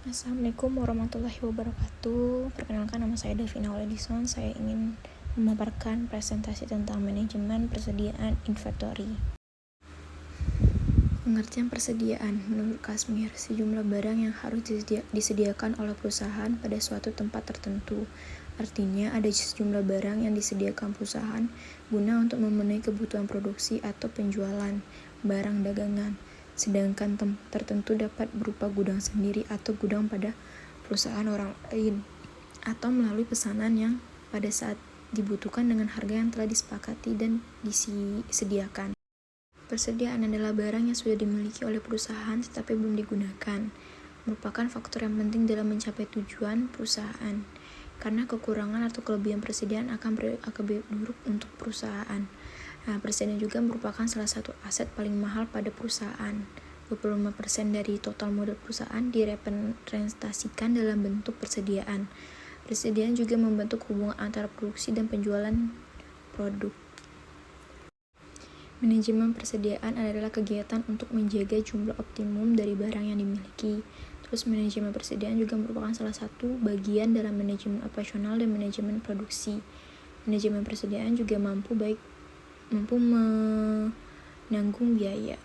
Assalamualaikum warahmatullahi wabarakatuh. Perkenalkan, nama saya Davina Oledison. Saya ingin memaparkan presentasi tentang manajemen persediaan inventory. Pengertian persediaan menurut Kasmir, sejumlah barang yang harus disediakan oleh perusahaan pada suatu tempat tertentu. Artinya, ada sejumlah barang yang disediakan perusahaan guna untuk memenuhi kebutuhan produksi atau penjualan barang dagangan. Sedangkan tempat tertentu dapat berupa gudang sendiri atau gudang pada perusahaan orang lain, atau melalui pesanan yang pada saat dibutuhkan dengan harga yang telah disepakati dan disediakan. Persediaan adalah barang yang sudah dimiliki oleh perusahaan tetapi belum digunakan, merupakan faktor yang penting dalam mencapai tujuan perusahaan, karena kekurangan atau kelebihan persediaan akan berakibat buruk untuk perusahaan. Persediaan juga merupakan salah satu aset paling mahal pada perusahaan. 25% dari total modal perusahaan direpresentasikan dalam bentuk persediaan. Persediaan juga membentuk hubungan antara produksi dan penjualan produk. Manajemen persediaan adalah kegiatan untuk menjaga jumlah optimum dari barang yang dimiliki. Terus manajemen persediaan juga merupakan salah satu bagian dalam manajemen operasional dan manajemen produksi. Manajemen persediaan juga mampu menanggung biaya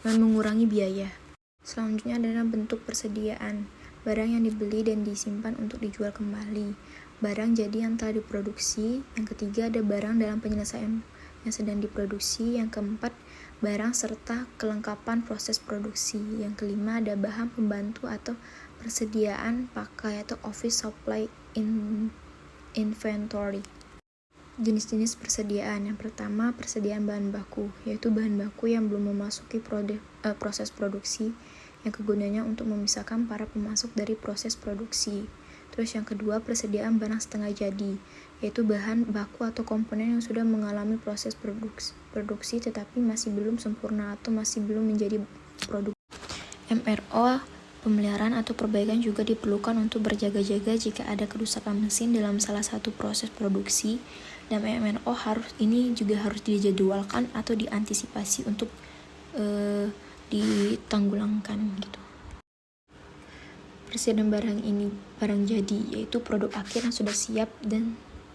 dan mengurangi biaya. Selanjutnya adalah bentuk persediaan. Barang yang dibeli dan disimpan untuk dijual kembali. Barang jadi yang telah diproduksi. Yang ketiga ada barang dalam penyelesaian yang sedang diproduksi. Yang keempat, barang serta kelengkapan proses produksi. Yang kelima ada bahan pembantu atau persediaan pakai atau office supply inventory. Jenis-jenis persediaan. Yang pertama, persediaan bahan baku, yaitu bahan baku yang belum memasuki proses produksi, yang kegunaannya untuk memisahkan para pemasok dari proses produksi. Terus yang kedua, persediaan barang setengah jadi, yaitu bahan baku atau komponen yang sudah mengalami proses produksi tetapi masih belum sempurna atau masih belum menjadi produk. MRO, pemeliharaan atau perbaikan juga diperlukan untuk berjaga-jaga jika ada kerusakan mesin dalam salah satu proses produksi, dan MRO juga harus dijadwalkan atau diantisipasi untuk ditanggulangan gitu. Persediaan barang jadi, yaitu produk akhir yang sudah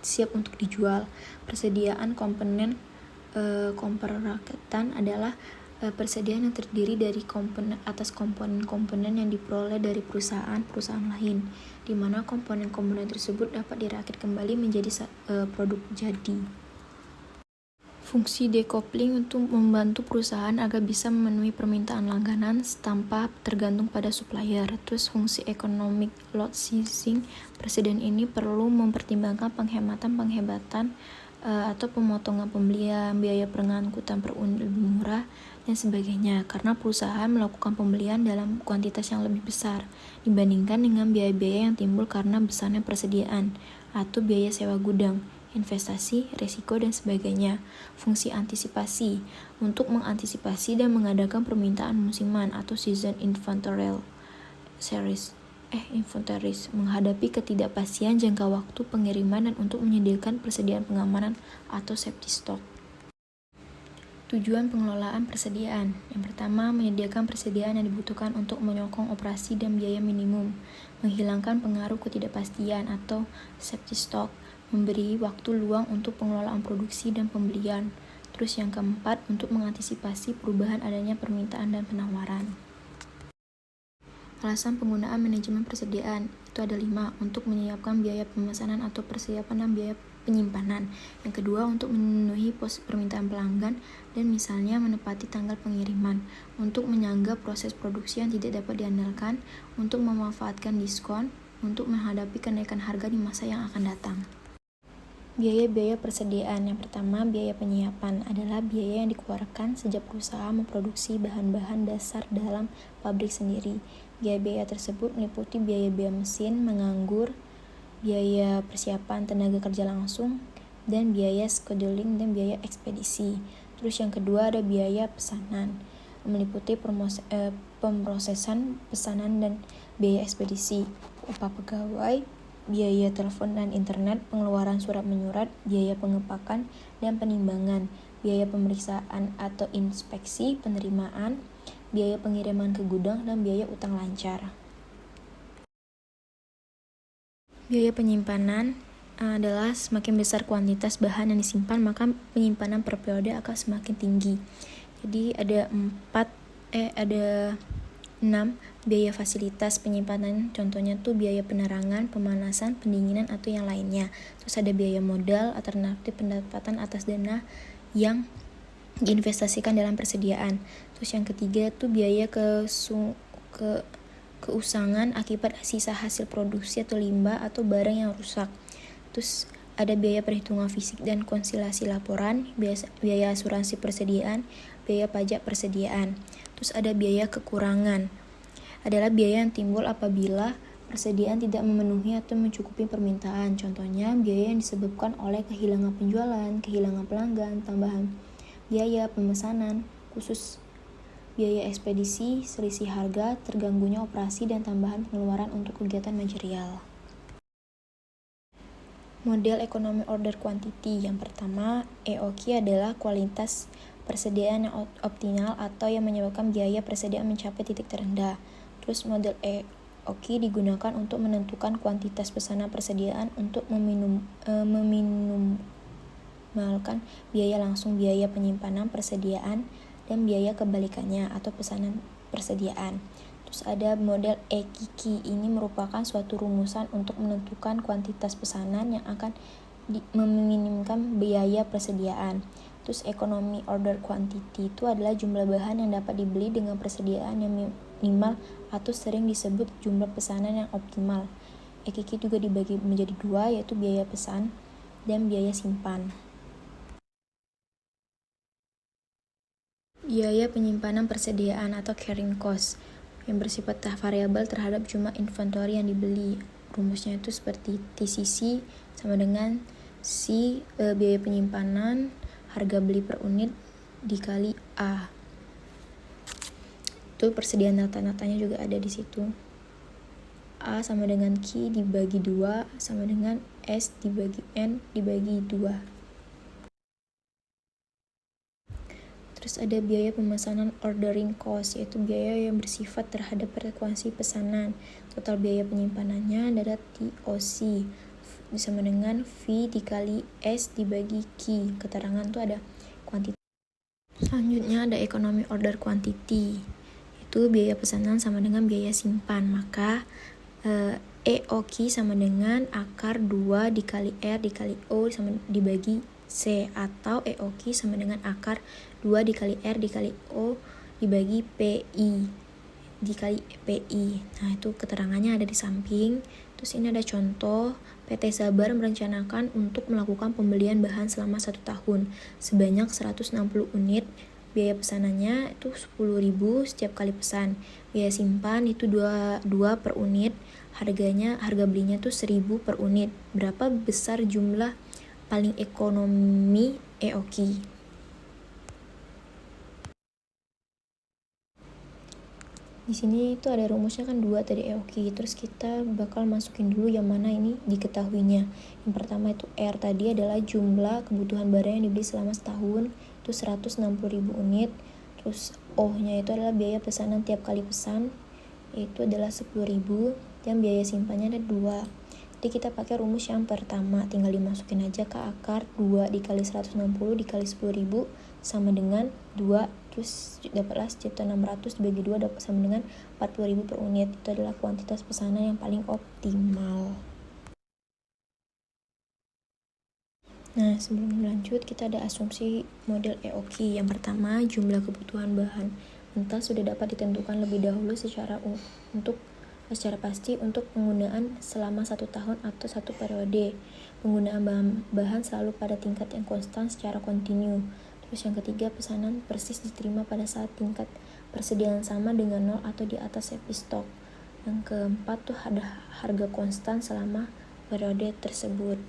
siap untuk dijual. Persediaan komponen perakitan adalah persediaan yang terdiri dari komponen-komponen yang diperoleh dari perusahaan lain, di mana komponen-komponen tersebut dapat dirakit kembali menjadi produk jadi. Fungsi decoupling untuk membantu perusahaan agar bisa memenuhi permintaan langganan tanpa tergantung pada supplier. Terus fungsi economic load seizing, persediaan ini perlu mempertimbangkan penghematan atau pemotongan pembelian, biaya pengangkutan per unit lebih murah, dan sebagainya, karena perusahaan melakukan pembelian dalam kuantitas yang lebih besar dibandingkan dengan biaya-biaya yang timbul karena besarnya persediaan atau biaya sewa gudang, investasi, risiko, dan sebagainya. Fungsi antisipasi, untuk mengantisipasi dan mengadakan permintaan musiman atau season inventories, menghadapi ketidakpastian jangka waktu pengiriman dan untuk menyediakan persediaan pengamanan atau safety stock. Tujuan pengelolaan persediaan. Yang pertama, menyediakan persediaan yang dibutuhkan untuk menyokong operasi dan biaya minimum, menghilangkan pengaruh ketidakpastian atau safety stock, memberi waktu luang untuk pengelolaan produksi dan pembelian. Terus yang keempat, untuk mengantisipasi perubahan adanya permintaan dan penawaran. Alasan penggunaan manajemen persediaan itu ada 5, untuk menyiapkan biaya pemesanan atau persiapan dan biaya penyimpanan. Yang kedua, untuk memenuhi permintaan pelanggan dan misalnya menepati tanggal pengiriman, untuk menyangga proses produksi yang tidak dapat diandalkan, untuk memanfaatkan diskon, untuk menghadapi kenaikan harga di masa yang akan datang. Biaya-biaya persediaan. Yang pertama, biaya penyiapan adalah biaya yang dikeluarkan sejak perusahaan memproduksi bahan-bahan dasar dalam pabrik sendiri. Biaya-biaya tersebut meliputi biaya-biaya mesin, menganggur, biaya persiapan tenaga kerja langsung, dan biaya scheduling dan biaya ekspedisi. Terus yang kedua ada biaya pesanan, meliputi pemrosesan pesanan dan biaya ekspedisi, upah pegawai, biaya telepon dan internet, pengeluaran surat menyurat, biaya pengepakan dan penimbangan, biaya pemeriksaan atau inspeksi penerimaan, biaya pengiriman ke gudang, dan biaya utang lancar. Biaya penyimpanan adalah semakin besar kuantitas bahan yang disimpan, maka penyimpanan per periode akan semakin tinggi. Jadi ada 6 biaya fasilitas penyimpanan, contohnya tuh biaya penerangan, pemanasan, pendinginan, atau yang lainnya. Terus ada biaya modal, alternatif pendapatan atas dana yang diinvestasikan dalam persediaan. Terus yang ketiga tuh biaya keusangan akibat sisa hasil produksi atau limbah atau barang yang rusak. Terus ada biaya perhitungan fisik dan konsilasi laporan, biaya asuransi persediaan, biaya pajak persediaan. Terus ada biaya kekurangan, adalah biaya yang timbul apabila persediaan tidak memenuhi atau mencukupi permintaan. Contohnya biaya yang disebabkan oleh kehilangan penjualan, kehilangan pelanggan, tambahan biaya pemesanan khusus, biaya ekspedisi, selisih harga, terganggunya operasi, dan tambahan pengeluaran untuk kegiatan manajerial. Model ekonomi order quantity. Yang pertama, EOQ adalah kualitas persediaan yang optimal atau yang menyebabkan biaya persediaan mencapai titik terendah. Terus model EOQ digunakan untuk menentukan kuantitas pesanan persediaan untuk meminimalkan biaya langsung, biaya penyimpanan persediaan, dan biaya kebalikannya atau pesanan persediaan. Terus ada model EKIKI, ini merupakan suatu rumusan untuk menentukan kuantitas pesanan yang akan meminimkan biaya persediaan. Terus ekonomi order quantity itu adalah jumlah bahan yang dapat dibeli dengan persediaan yang minimal atau sering disebut jumlah pesanan yang optimal. EKIKI juga dibagi menjadi dua, yaitu biaya pesan dan biaya simpan. Biaya penyimpanan persediaan atau carrying cost yang bersifat variabel terhadap jumlah inventory yang dibeli. Rumusnya itu seperti TCC sama dengan biaya penyimpanan harga beli per unit dikali A. Itu persediaan data-datanya juga ada di situ. A sama dengan Q dibagi 2 sama dengan S dibagi N dibagi 2. Terus ada biaya pemesanan ordering cost, yaitu biaya yang bersifat terhadap frekuensi pesanan. Total biaya penyimpanannya adalah TOC sama dengan V dikali S dibagi Q. Keterangan itu ada kuantitas. Selanjutnya ada ekonomi order quantity, itu biaya pesanan sama dengan biaya simpan. Maka EOQ sama dengan akar 2 dikali R dikali O sama dibagi C, atau EOQ sama dengan akar 2 dikali R dikali O dibagi PI dikali PI. Nah, itu keterangannya ada di samping. Terus ini ada contoh, PT Sabar merencanakan untuk melakukan pembelian bahan selama 1 tahun sebanyak 160 unit. Biaya pesanannya itu 10.000 setiap kali pesan. Biaya simpan itu 2 per unit. Harga belinya tuh 1.000 per unit. Berapa besar jumlah paling ekonomi EOQ? Di sini itu ada rumusnya kan 2 tadi EOQ. Terus kita bakal masukin dulu yang mana ini diketahuinya. Yang pertama itu R tadi adalah jumlah kebutuhan barang yang dibeli selama setahun, itu 160.000 unit. Terus O-nya itu adalah biaya pesanan tiap kali pesan, itu adalah 10.000, dan biaya simpannya ada 2. Jadi kita pakai rumus yang pertama, tinggal dimasukin aja ke akar 2 dikali 160 dikali 10.000 sama dengan 2, terus dapatlah sejuta 600 dibagi 2 dapat sama dengan 40.000 per unit. Itu adalah kuantitas pesanan yang paling optimal. Nah, sebelum lanjut kita ada asumsi model EOQ. Yang pertama, jumlah kebutuhan bahan mentah sudah dapat ditentukan lebih dahulu secara pasti untuk penggunaan selama 1 tahun atau 1 periode. Penggunaan bahan selalu pada tingkat yang konstan secara kontinu. Terus yang ketiga, pesanan persis diterima pada saat tingkat persediaan sama dengan 0 atau di atas safety stock. Yang keempat tuh ada harga konstan selama periode tersebut.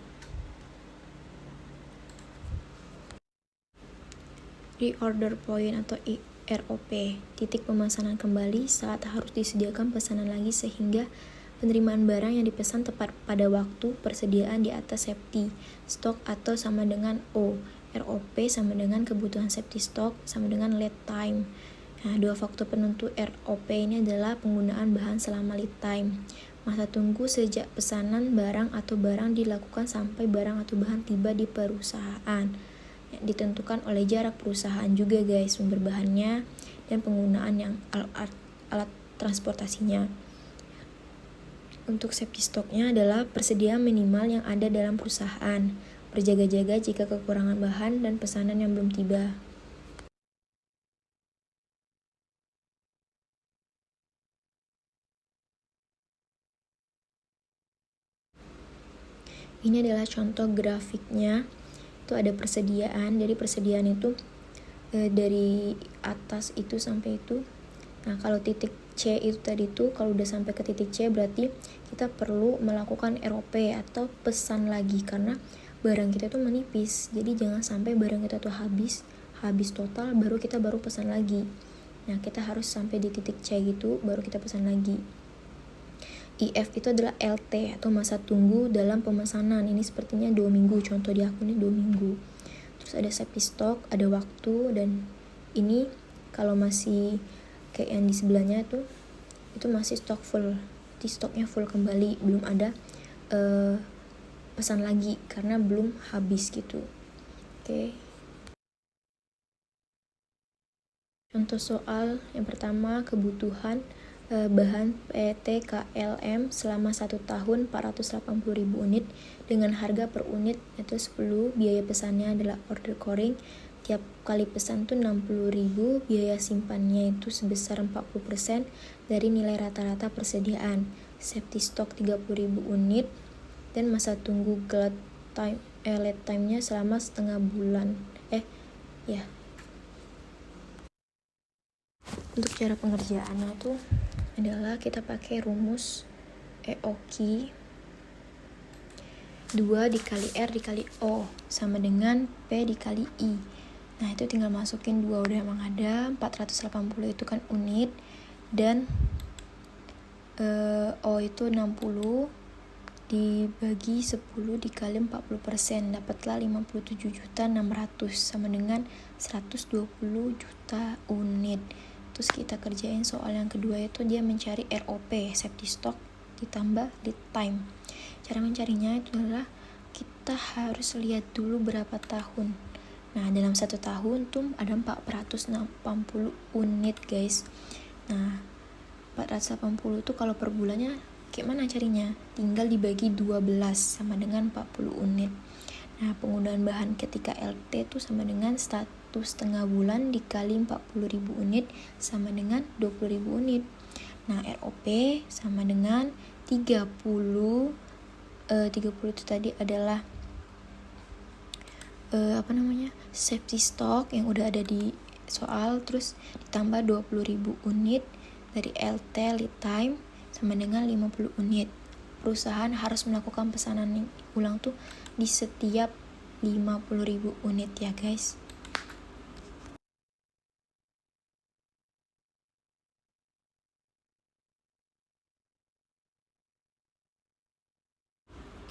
Reorder point atau ROP, titik pemesanan kembali saat harus disediakan pesanan lagi sehingga penerimaan barang yang dipesan tepat pada waktu persediaan di atas safety stock atau sama dengan O. ROP sama dengan kebutuhan safety stock sama dengan lead time. Nah, 2 faktor penentu ROP ini adalah penggunaan bahan selama lead time. Masa tunggu sejak pesanan barang atau barang dilakukan sampai barang atau bahan tiba di perusahaan. Ditentukan oleh jarak perusahaan juga guys, sumber bahannya, dan penggunaan yang alat transportasinya. Untuk safety stocknya adalah persediaan minimal yang ada dalam perusahaan, berjaga-jaga jika kekurangan bahan dan pesanan yang belum tiba. Ini adalah contoh grafiknya. Itu ada persediaan. Jadi persediaan itu dari atas itu sampai itu. Nah, kalau titik C itu tadi tuh, kalau udah sampai ke titik C berarti kita perlu melakukan ROP atau pesan lagi, karena barang kita tuh menipis. Jadi jangan sampai barang kita tuh habis total baru kita pesan lagi. Nah, kita harus sampai di titik C gitu baru kita pesan lagi. IF itu adalah LT atau masa tunggu dalam pemesanan. Ini sepertinya 2 minggu, contoh di aku ini 2 minggu. Terus ada safety stock, ada waktu, dan ini kalau masih kayak yang di sebelahnya tuh, itu masih stok full, di stoknya full kembali, belum ada pesan lagi karena belum habis gitu. Oke. Contoh soal yang pertama, kebutuhan bahan PT KLM selama 1 tahun 480.000 unit dengan harga per unit itu 10, biaya pesannya adalah order coring, tiap kali pesan tuh 60.000, biaya simpannya itu sebesar 40% dari nilai rata-rata persediaan, safety stock 30.000 unit, dan masa tunggu lead time-nya selama setengah bulan. Untuk cara pengerjaannya tuh adalah kita pakai rumus EOQ 2 dikali R dikali O sama dengan P dikali I. Nah, itu tinggal masukin 2, udah emang ada 480 itu kan unit, dan O itu 60 dibagi 10 dikali 40%, dapatlah 57.600.000 sama dengan 120 juta unit. Terus kita kerjain soal yang kedua, itu dia mencari ROP, safety stock ditambah lead time. Cara mencarinya itu adalah kita harus lihat dulu berapa tahun. Nah, dalam 1 tahun tuh ada 480 unit guys. Nah, 480 tuh kalau per bulannya gimana carinya? Tinggal dibagi 12 sama dengan 40 unit. Nah, penggunaan bahan ketika LT itu sama dengan 1,5 bulan dikali 40.000 unit sama dengan 20.000 unit. Nah, ROP sama dengan 30 itu tadi adalah safety stock yang udah ada di soal, terus ditambah 20.000 unit dari LT lead time sama dengan 50 unit. Perusahaan harus melakukan pesanan ulang tuh di setiap 50.000 unit ya guys.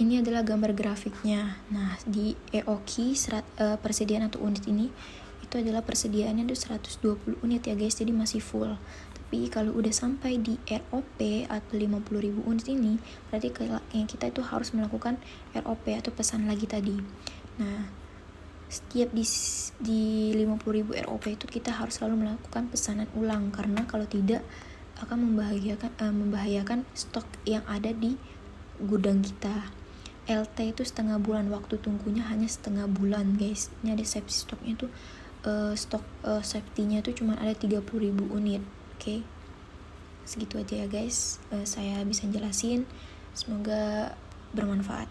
Ini adalah gambar grafiknya. Nah, di EOQ persediaan atau unit ini itu adalah persediaannya itu 120 unit ya guys, jadi masih full. Tapi kalau udah sampai di ROP atau 50.000 unit ini, berarti kita itu harus melakukan ROP atau pesan lagi tadi. Nah, setiap di 50.000 ROP itu kita harus selalu melakukan pesanan ulang, karena kalau tidak akan membahayakan stok yang ada di gudang kita. LT itu setengah bulan, waktu tunggunya hanya setengah bulan guys. Ini ada safety stocknya tuh, stok safety-nya tuh cuma ada 30.000 unit. Oke. Segitu aja ya guys, saya bisa jelasin, semoga bermanfaat.